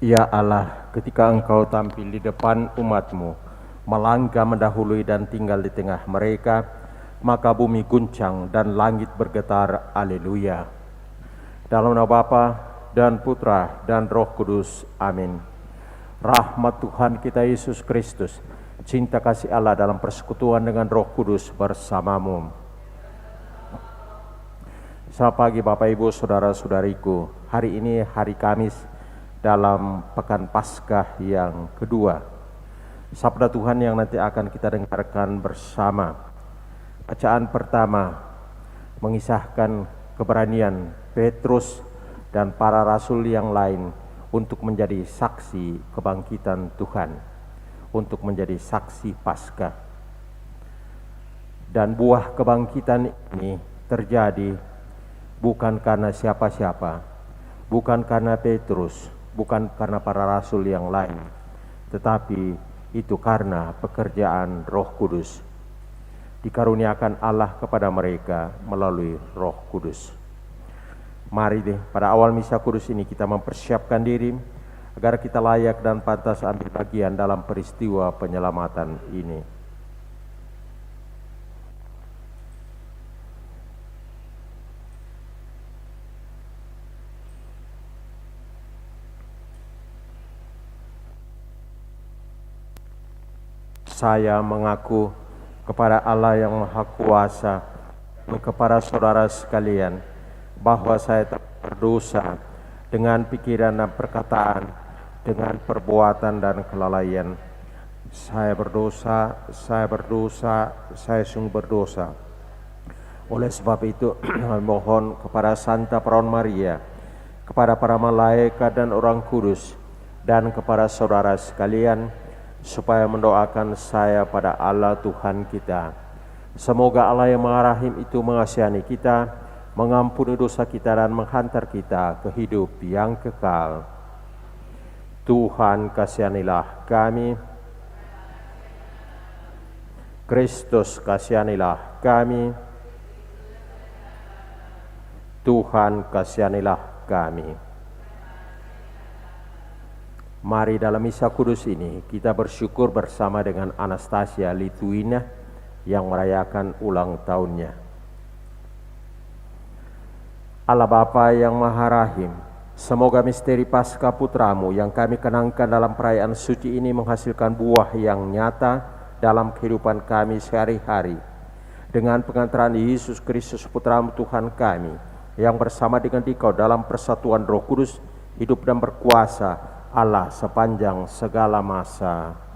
Ya Allah, ketika Engkau tampil di depan umat-Mu, melangkah mendahului dan tinggal di tengah mereka, maka bumi guncang dan langit bergetar. Haleluya. Dalam nama Bapa dan Putra dan Roh Kudus. Amin. Rahmat Tuhan kita Yesus Kristus, cinta kasih Allah dalam persekutuan dengan Roh Kudus bersamamu. Selamat pagi Bapak Ibu Saudara-saudariku. Hari ini hari Kamis dalam Pekan Paskah yang kedua. Sabda Tuhan yang nanti akan kita dengarkan bersama. Bacaan pertama mengisahkan keberanian Petrus dan para rasul yang lain untuk menjadi saksi kebangkitan Tuhan, untuk menjadi saksi Paskah. Dan buah kebangkitan ini terjadi bukan karena siapa-siapa, bukan karena Petrus, bukan karena para rasul yang lain, tetapi itu karena pekerjaan Roh Kudus. Dikaruniakan Allah kepada mereka melalui Roh Kudus. Mari deh, pada awal misa kudus ini kita mempersiapkan diri agar kita layak dan pantas ambil bagian dalam peristiwa penyelamatan ini. Saya mengaku kepada Allah yang Maha Kuasa dan kepada saudara sekalian bahwa saya telah berdosa dengan pikiran dan perkataan, dengan perbuatan dan kelalaian. Saya berdosa, saya sungguh berdosa. Oleh sebab itu, mohon kepada Santa Perawan Maria, kepada para malaikat dan orang kudus, dan kepada saudara sekalian, supaya mendoakan saya pada Allah Tuhan kita. Semoga Allah yang Maha Rahim itu mengasihani kita, mengampuni dosa kita dan menghantar kita ke hidup yang kekal. Tuhan kasihanilah kami. Kristus kasihanilah kami. Tuhan kasihanilah kami. Mari dalam misa kudus ini kita bersyukur bersama dengan Anastasia Litwina yang merayakan ulang tahunnya. Allah Bapa yang Maha Rahim, semoga misteri Paskah Putramu yang kami kenangkan dalam perayaan suci ini menghasilkan buah yang nyata dalam kehidupan kami sehari-hari. Dengan pengantaran Yesus Kristus Putramu Tuhan kami, yang bersama dengan Dikau dalam persatuan Roh Kudus, hidup dan berkuasa Allah sepanjang segala masa.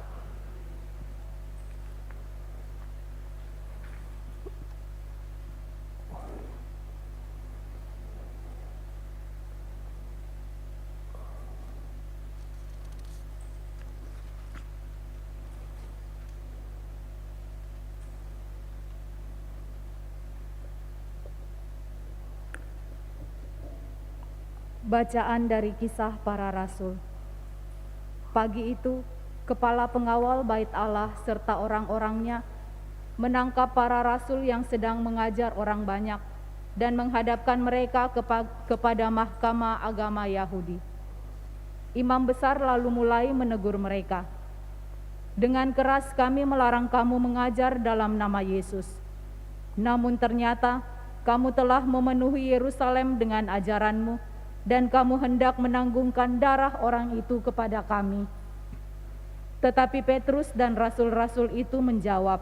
Bacaan dari Kisah Para Rasul. Pagi itu, kepala pengawal bait Allah serta orang-orangnya menangkap para rasul yang sedang mengajar orang banyak dan menghadapkan mereka kepada Mahkamah Agama Yahudi. Imam besar lalu mulai menegur mereka. Dengan keras kami melarang kamu mengajar dalam nama Yesus. Namun ternyata kamu telah memenuhi Yerusalem dengan ajaranmu, dan kamu hendak menanggungkan darah orang itu kepada kami. Tetapi Petrus dan rasul-rasul itu menjawab,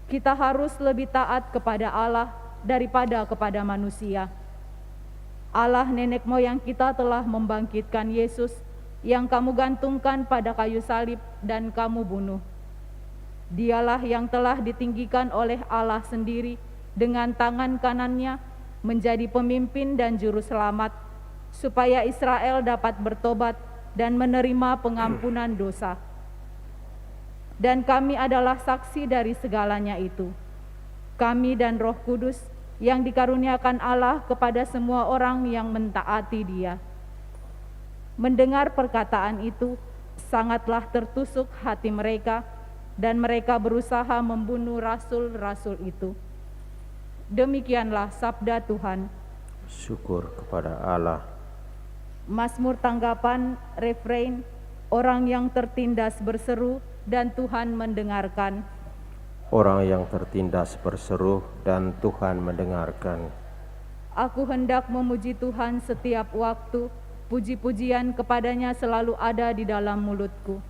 kita harus lebih taat kepada Allah daripada kepada manusia. Allah nenek moyang kita telah membangkitkan Yesus yang kamu gantungkan pada kayu salib dan kamu bunuh. Dialah yang telah ditinggikan oleh Allah sendiri dengan tangan kanannya menjadi pemimpin dan juru selamat, supaya Israel dapat bertobat dan menerima pengampunan dosa. Dan kami adalah saksi dari segalanya itu. Kami dan Roh Kudus yang dikaruniakan Allah kepada semua orang yang mentaati Dia. Mendengar perkataan itu, sangatlah tertusuk hati mereka, dan mereka berusaha membunuh rasul-rasul itu. Demikianlah sabda Tuhan. Syukur kepada Allah. Mazmur tanggapan, refrain, orang yang tertindas berseru dan Tuhan mendengarkan. Orang yang tertindas berseru dan Tuhan mendengarkan. Aku hendak memuji Tuhan setiap waktu, puji-pujian kepadanya selalu ada di dalam mulutku.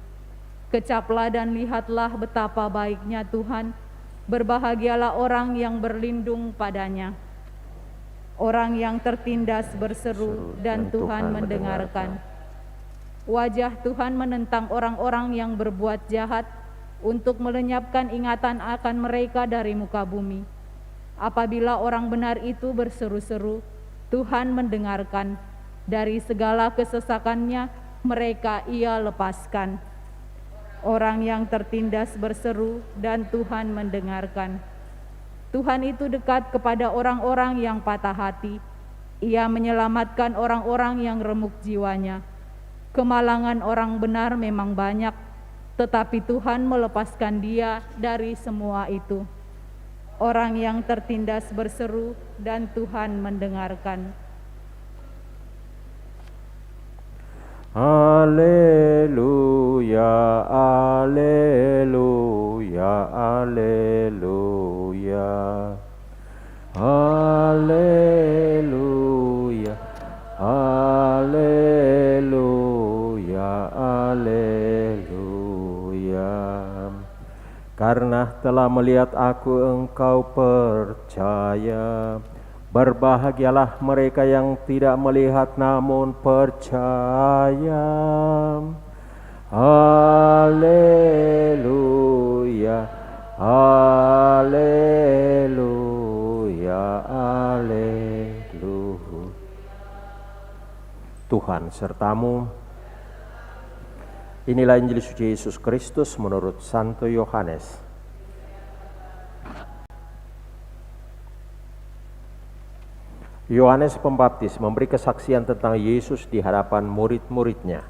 Kecaplah dan lihatlah betapa baiknya Tuhan, berbahagialah orang yang berlindung padanya. Orang yang tertindas berseru dan Tuhan mendengarkan. Wajah Tuhan menentang orang-orang yang berbuat jahat untuk melenyapkan ingatan akan mereka dari muka bumi. Apabila orang benar itu berseru-seru, Tuhan mendengarkan. Dari segala kesesakannya mereka Ia lepaskan. Orang yang tertindas berseru dan Tuhan mendengarkan. Tuhan itu dekat kepada orang-orang yang patah hati. Ia menyelamatkan orang-orang yang remuk jiwanya. Kemalangan orang benar memang banyak, tetapi Tuhan melepaskan dia dari semua itu. Orang yang tertindas berseru dan Tuhan mendengarkan. Haleluya, haleluya, haleluya. Haleluya, haleluya, haleluya. Karena telah melihat aku engkau percaya. Berbahagialah mereka yang tidak melihat namun percaya. Haleluya, haleluya, haleluya. Tuhan sertamu. Inilah Injil suci Yesus Kristus menurut Santo Yohanes. Yohanes Pembaptis memberi kesaksian tentang Yesus di hadapan murid-muridnya.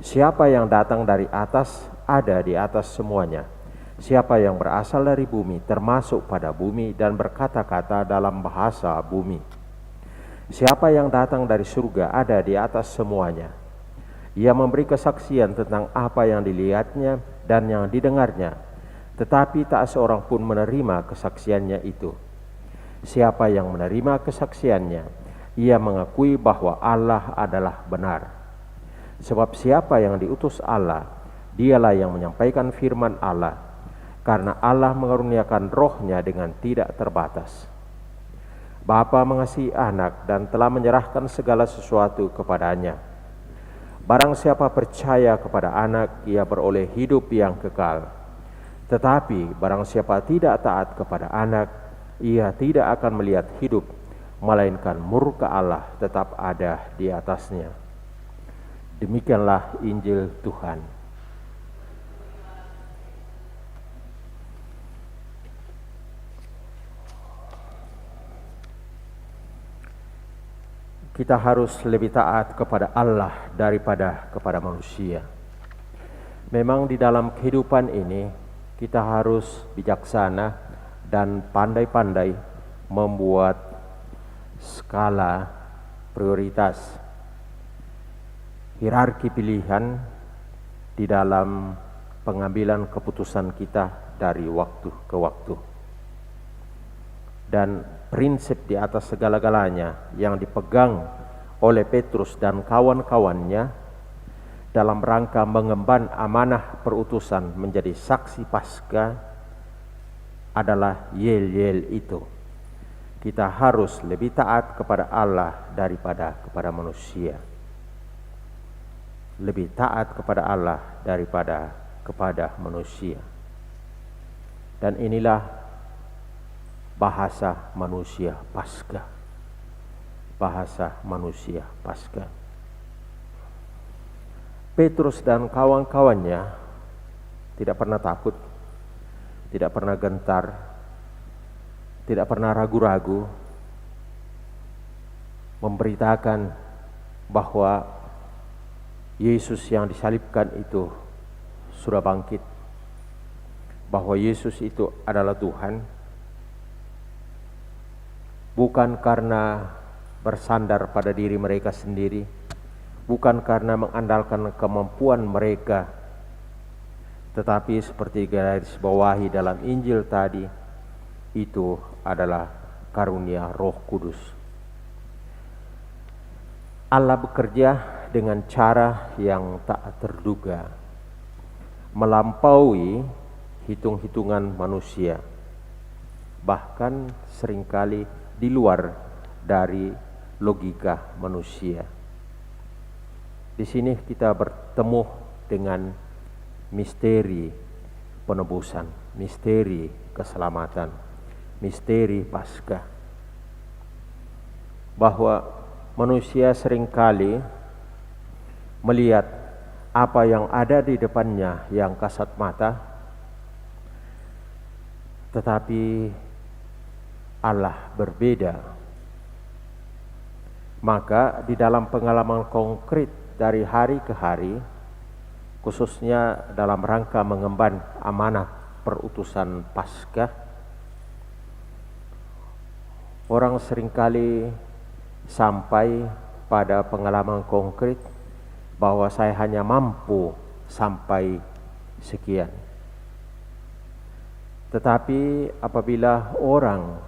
Siapa yang datang dari atas, ada di atas semuanya. Siapa yang berasal dari bumi, termasuk pada bumi dan berkata-kata dalam bahasa bumi. Siapa yang datang dari surga, ada di atas semuanya. Ia memberi kesaksian tentang apa yang dilihatnya dan yang didengarnya, tetapi tak seorang pun menerima kesaksiannya itu. Siapa yang menerima kesaksiannya, ia mengakui bahwa Allah adalah benar. Sebab siapa yang diutus Allah, dialah yang menyampaikan firman Allah, karena Allah mengaruniakan rohnya dengan tidak terbatas. Bapa mengasihi anak dan telah menyerahkan segala sesuatu kepadanya. Barang siapa percaya kepada anak, ia beroleh hidup yang kekal. Tetapi barang siapa tidak taat kepada anak, ia tidak akan melihat hidup, melainkan murka Allah tetap ada di atasnya. Demikianlah Injil Tuhan. Kita harus lebih taat kepada Allah daripada kepada manusia. Memang di dalam kehidupan ini kita harus bijaksana dan pandai-pandai membuat skala prioritas, hierarki pilihan di dalam pengambilan keputusan kita dari waktu ke waktu. Dan prinsip di atas segala-galanya yang dipegang oleh Petrus dan kawan-kawannya dalam rangka mengemban amanah perutusan menjadi saksi Paskah adalah yel-yel itu. Kita harus lebih taat kepada Allah daripada kepada manusia. Lebih taat kepada Allah daripada kepada manusia. Dan inilah bahasa manusia Paskah. Bahasa manusia Paskah. Petrus dan kawan-kawannya tidak pernah takut, tidak pernah gentar, tidak pernah ragu-ragu memberitakan bahwa Yesus yang disalibkan itu sudah bangkit, bahwa Yesus itu adalah Tuhan, bukan karena bersandar pada diri mereka sendiri, bukan karena mengandalkan kemampuan mereka, tetapi seperti garis bawahi dalam Injil tadi, itu adalah karunia Roh Kudus. Allah bekerja dengan cara yang tak terduga, melampaui hitung-hitungan manusia, bahkan seringkali di luar dari logika manusia. Di sini kita bertemu dengan misteri penebusan, misteri keselamatan, misteri Paskah. Bahwa manusia seringkali melihat apa yang ada di depannya yang kasat mata, tetapi Allah berbeda. Maka di dalam pengalaman konkret dari hari ke hari, khususnya dalam rangka mengemban amanah perutusan Paskah, orang seringkali sampai pada pengalaman konkret bahwa saya hanya mampu sampai sekian. Tetapi apabila orang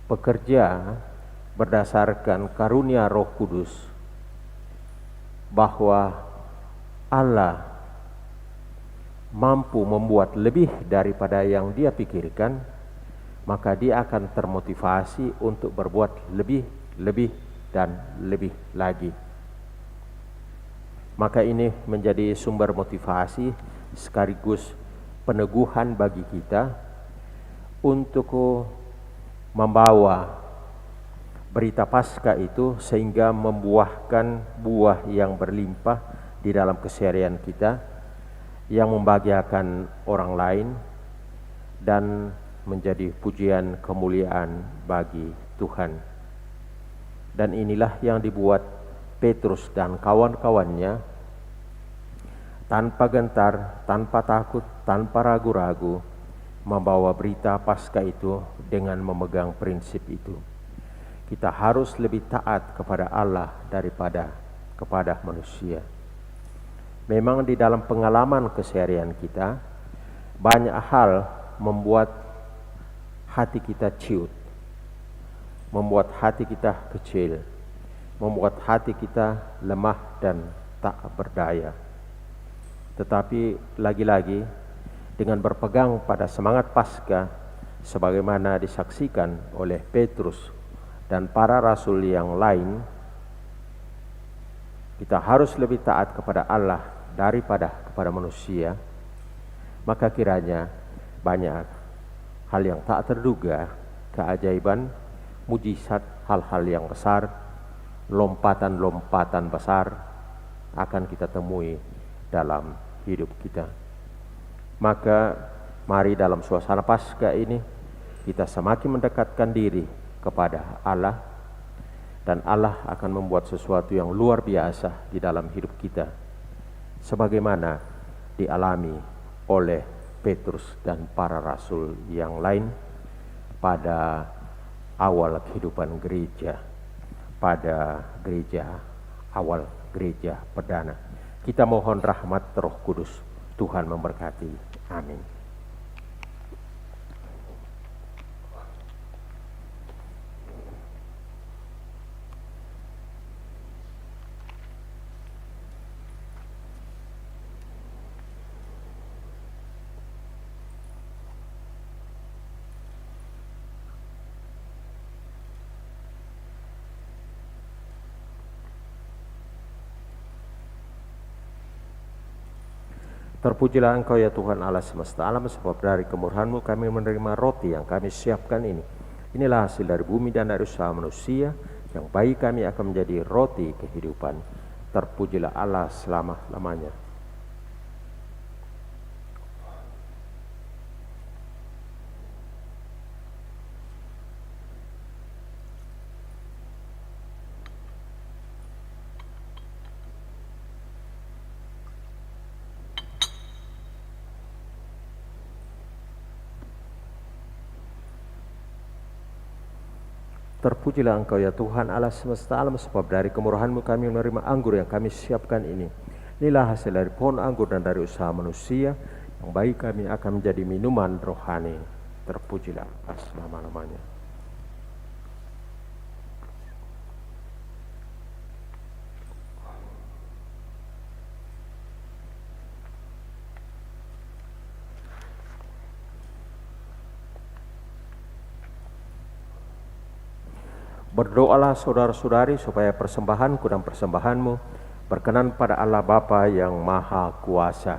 bekerja berdasarkan karunia Roh Kudus, bahwa Allah mampu membuat lebih daripada yang dia pikirkan, maka dia akan termotivasi untuk berbuat lebih dan lebih lagi. Maka ini menjadi sumber motivasi sekaligus peneguhan bagi kita untuk membawa berita Paskah itu sehingga membuahkan buah yang berlimpah di dalam keseharian kita, yang membahagiakan orang lain dan menjadi pujian kemuliaan bagi Tuhan. Dan inilah yang dibuat Petrus dan kawan-kawannya tanpa gentar, tanpa takut, tanpa ragu-ragu membawa berita Paskah itu dengan memegang prinsip itu. Kita harus lebih taat kepada Allah daripada kepada manusia. Memang di dalam pengalaman keseharian kita banyak hal membuat hati kita ciut, membuat hati kita kecil, membuat hati kita lemah dan tak berdaya. Tetapi lagi-lagi dengan berpegang pada semangat Paskah sebagaimana disaksikan oleh Petrus dan para rasul yang lain, kita harus lebih taat kepada Allah daripada kepada manusia. Maka kiranya banyak hal yang tak terduga, keajaiban, mujizat, hal-hal yang besar, lompatan-lompatan besar akan kita temui dalam hidup kita. Maka mari dalam suasana Paskah ini kita semakin mendekatkan diri kepada Allah, dan Allah akan membuat sesuatu yang luar biasa di dalam hidup kita, sebagaimana dialami oleh Petrus dan para rasul yang lain pada awal kehidupan gereja, pada awal gereja perdana. Kita mohon rahmat Roh Kudus. Tuhan memberkati. Amin. Terpujilah Engkau ya Tuhan Allah semesta alam, sebab dari kemurahan-Mu kami menerima roti yang kami siapkan ini. Inilah hasil dari bumi dan dari usaha manusia, yang bagi kami akan menjadi roti kehidupan. Terpujilah Allah selama-lamanya. Terpujilah Engkau ya Tuhan Allah semesta alam, sebab dari kemurahan-Mu kami menerima anggur yang kami siapkan ini. Inilah hasil dari pohon anggur dan dari usaha manusia, yang bagi kami akan menjadi minuman rohani. Terpujilah atas nama-namanya. Berdoalah saudara-saudari supaya persembahanku dan persembahanmu berkenan pada Allah Bapa yang Maha Kuasa.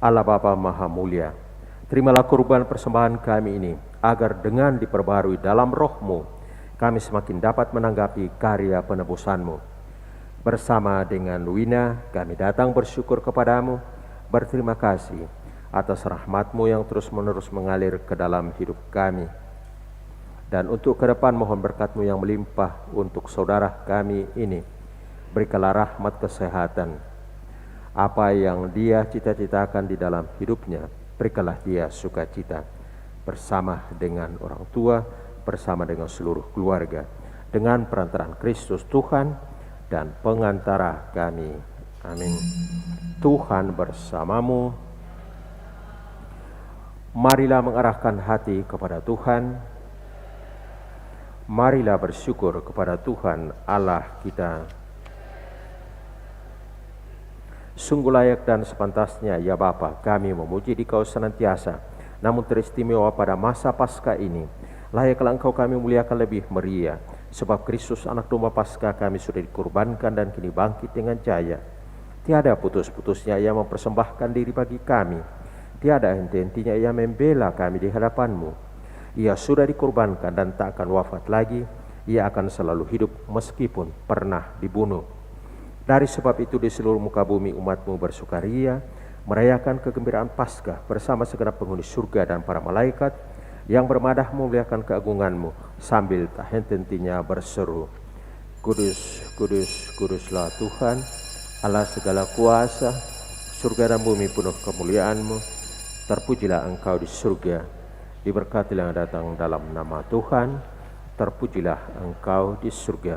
Allah Bapa Maha Mulia, terimalah kurban persembahan kami ini, agar dengan diperbarui dalam roh-Mu, kami semakin dapat menanggapi karya penebusan-Mu. Bersama dengan Wina, kami datang bersyukur kepadamu, berterima kasih atas rahmat-Mu yang terus-menerus mengalir ke dalam hidup kami. Dan untuk ke depan mohon berkat-Mu yang melimpah untuk saudara kami ini. Berikanlah rahmat kesehatan. Apa yang dia cita-citakan di dalam hidupnya, berikanlah dia sukacita. Bersama dengan orang tua, bersama dengan seluruh keluarga. Dengan perantaraan Kristus Tuhan dan pengantara kami. Amin. Tuhan bersamamu. Marilah mengarahkan hati kepada Tuhan. Marilah bersyukur kepada Tuhan Allah kita. Sungguh layak dan sepantasnya ya Bapa, kami memuji Dikau senantiasa. Namun teristimewa pada masa Paskah ini, layaklah Engkau kami muliakan lebih meriah. Sebab Kristus anak domba Paskah kami sudah dikurbankan dan kini bangkit dengan jaya. Tiada putus-putusnya ia mempersembahkan diri bagi kami. Tiada henti-hentinya ia membela kami di hadapan-Mu. Ia sudah dikurbankan dan tak akan wafat lagi. Ia akan selalu hidup meskipun pernah dibunuh. Dari sebab itu di seluruh muka bumi umat-Mu bersukaria, merayakan kegembiraan Paskah bersama segenap penghuni surga dan para malaikat yang bermadah memuliakan keagungan-Mu sambil tak henti-hentinya berseru, Kudus, kudus, kuduslah Tuhan, Allah segala kuasa, surga dan bumi penuh kemuliaan-Mu. Terpujilah Engkau di surga, diberkatilah yang datang dalam nama Tuhan. Terpujilah Engkau di surga.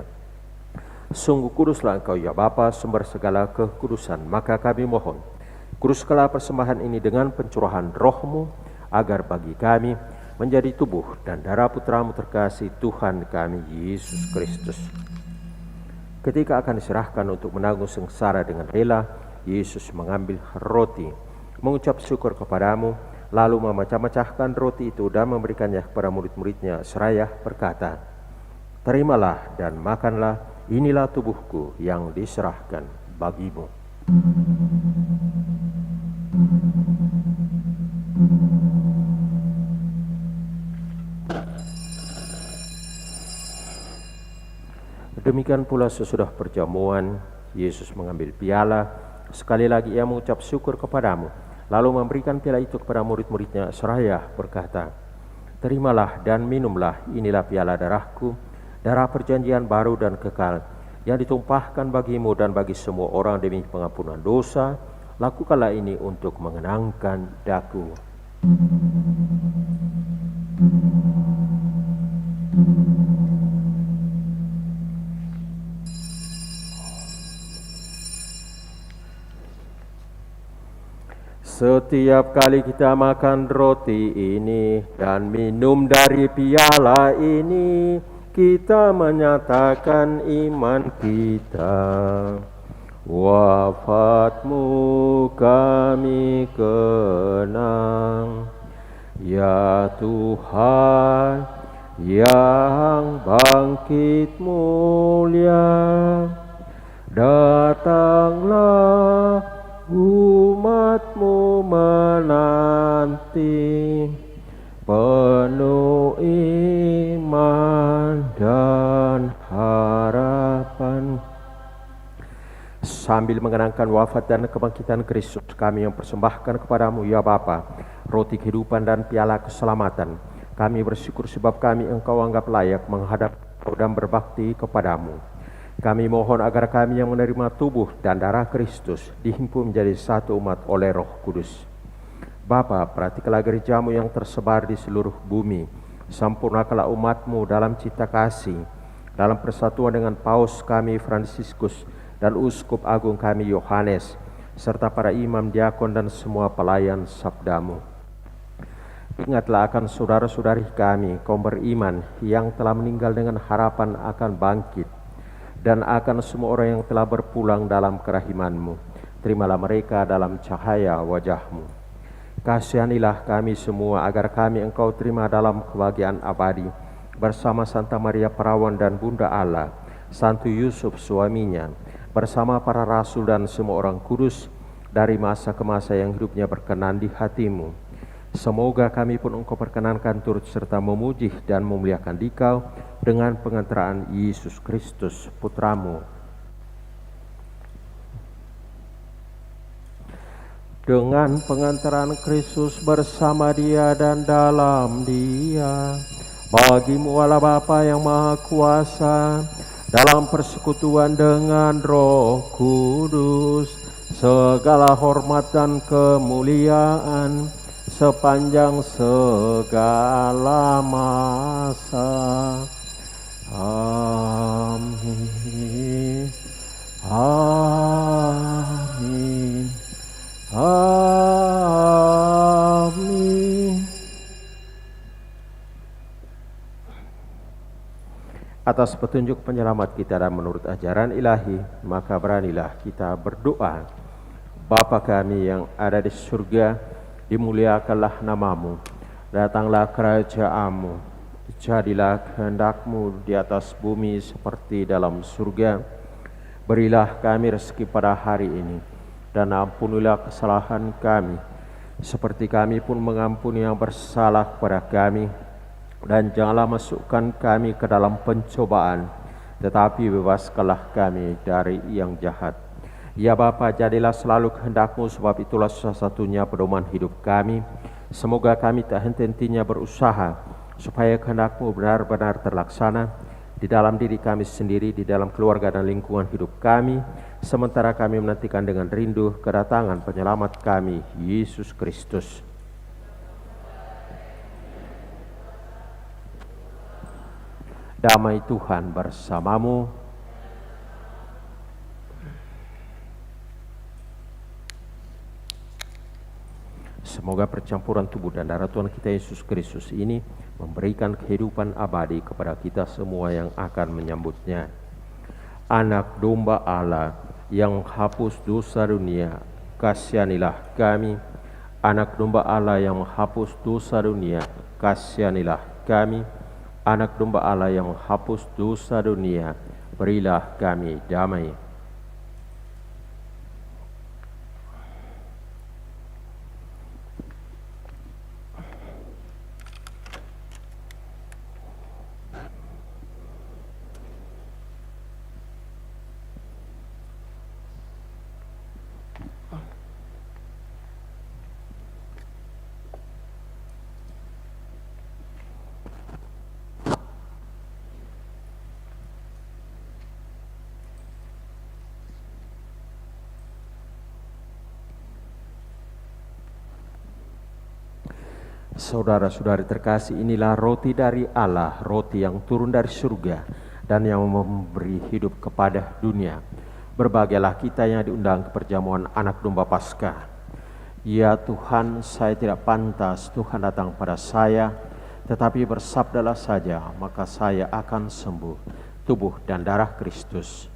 Sungguh kuduslah Engkau ya Bapa, sumber segala kekudusan. Maka kami mohon, kuduskanlah persembahan ini dengan pencurahan roh-Mu, agar bagi kami menjadi tubuh dan darah Putra-Mu terkasih Tuhan kami Yesus Kristus. Ketika akan diserahkan untuk menanggung sengsara dengan rela, Yesus mengambil roti, mengucap syukur kepadamu, lalu memecah-mecahkan roti itu dan memberikannya kepada murid-muridnya seraya berkata, Terimalah dan makanlah, inilah tubuhku yang diserahkan bagimu. Demikian pula sesudah perjamuan, Yesus mengambil piala, sekali lagi ia mengucap syukur kepadamu, lalu memberikan piala itu kepada murid-muridnya seraya berkata, Terimalah dan minumlah, inilah piala darahku, darah perjanjian baru dan kekal, yang ditumpahkan bagimu dan bagi semua orang demi pengampunan dosa. Lakukanlah ini untuk mengenangkan daku. Setiap kali kita makan roti ini dan minum dari piala ini, kita menyatakan iman kita. Wafat-Mu kami kenang, ya Tuhan yang bangkit mulia. Datanglah umat-Mu menanti, penuh iman dan harapan. Sambil mengenangkan wafat dan kebangkitan Kristus, kami mempersembahkan kepadamu ya Bapa, roti kehidupan dan piala keselamatan. Kami bersyukur sebab kami Engkau anggap layak menghadap Engkau dan berbakti kepadamu. Kami mohon agar kami yang menerima tubuh dan darah Kristus dihimpun menjadi satu umat oleh Roh Kudus. Bapa, perhatikanlah gerejamu yang tersebar di seluruh bumi. Sempurnakanlah umatmu dalam cita kasih, dalam persatuan dengan Paus kami Fransiskus dan Uskup Agung kami Yohanes, serta para imam, diakon, dan semua pelayan sabdamu. Ingatlah akan saudara-saudari kami, kaum beriman yang telah meninggal dengan harapan akan bangkit, dan akan semua orang yang telah berpulang dalam kerahiman-Mu. Terimalah mereka dalam cahaya wajah-Mu. Kasihanilah kami semua agar kami Engkau terima dalam kebahagiaan abadi bersama Santa Maria Perawan dan Bunda Allah, Santo Yusuf suaminya, bersama para rasul dan semua orang kudus dari masa ke masa yang hidupnya berkenan di hati-Mu. Semoga kami pun Engkau perkenankan turut serta memuji dan memuliakan Dikau dengan pengantaraan Yesus Kristus Putramu. Dengan pengantaran Kristus bersama Dia dan dalam Dia, bagi-Mu Allah Bapa yang Maha Kuasa, dalam persekutuan dengan Roh Kudus, segala hormat dan kemuliaan sepanjang segala masa. Amin. Amin. Amin. Atas petunjuk penyelamat kita dan menurut ajaran ilahi, maka beranilah kita berdoa. Bapa kami yang ada di surga, dimuliakanlah namamu, datanglah kerajaan-Mu, jadilah kehendak-Mu di atas bumi seperti dalam surga. Berilah kami rezeki pada hari ini, dan ampunilah kesalahan kami, seperti kami pun mengampuni yang bersalah kepada kami. Dan janganlah masukkan kami ke dalam pencobaan, tetapi bebaskanlah kami dari yang jahat. Ya Bapa, jadilah selalu kehendak-Mu, sebab itulah satu-satunya pedoman hidup kami. Semoga kami tak henti-hentinya berusaha, supaya kehendak-Mu benar-benar terlaksana di dalam diri kami sendiri, di dalam keluarga dan lingkungan hidup kami, sementara kami menantikan dengan rindu kedatangan penyelamat kami, Yesus Kristus. Damai Tuhan bersamamu. Semoga percampuran tubuh dan darah Tuhan kita Yesus Kristus ini memberikan kehidupan abadi kepada kita semua yang akan menyambutnya. Anak domba Allah yang hapus dosa dunia, kasihanilah kami. Anak domba Allah yang menghapus dosa dunia, kasihanilah kami. Anak domba Allah yang menghapus dosa dunia, berilah kami damai. Saudara-saudari terkasih, inilah roti dari Allah, roti yang turun dari surga dan yang memberi hidup kepada dunia. Berbahagialah kita yang diundang ke perjamuan anak domba Paskah. Ya Tuhan, saya tidak pantas Tuhan datang pada saya, tetapi bersabdalah saja, maka saya akan sembuh. Tubuh dan darah Kristus.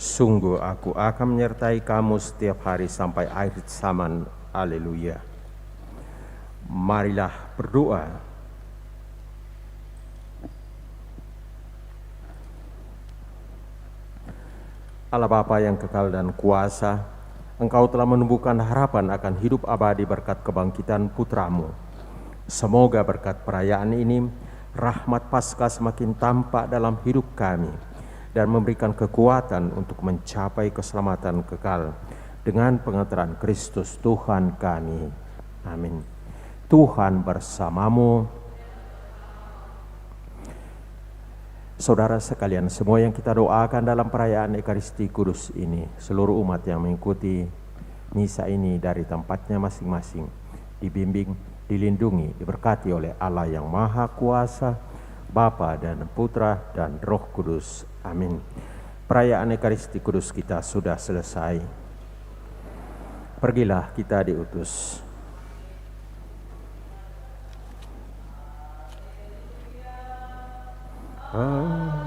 Sungguh aku akan menyertai kamu setiap hari sampai akhir zaman. Haleluya. Marilah berdoa. Allah Bapa yang kekal dan kuasa, Engkau telah menumbuhkan harapan akan hidup abadi berkat kebangkitan putra-Mu. Semoga berkat perayaan ini, rahmat Paskah semakin tampak dalam hidup kami dan memberikan kekuatan untuk mencapai keselamatan kekal dengan pengantaran Kristus Tuhan kami. Amin. Tuhan bersamamu. Saudara sekalian, semua yang kita doakan dalam perayaan Ekaristi Kudus ini, seluruh umat yang mengikuti misa ini dari tempatnya masing-masing, dibimbing, dilindungi, diberkati oleh Allah yang Maha Kuasa, Bapa dan Putra dan Roh Kudus. Amin. Perayaan Ekaristi Kudus kita sudah selesai. Pergilah, kita diutus. Amin.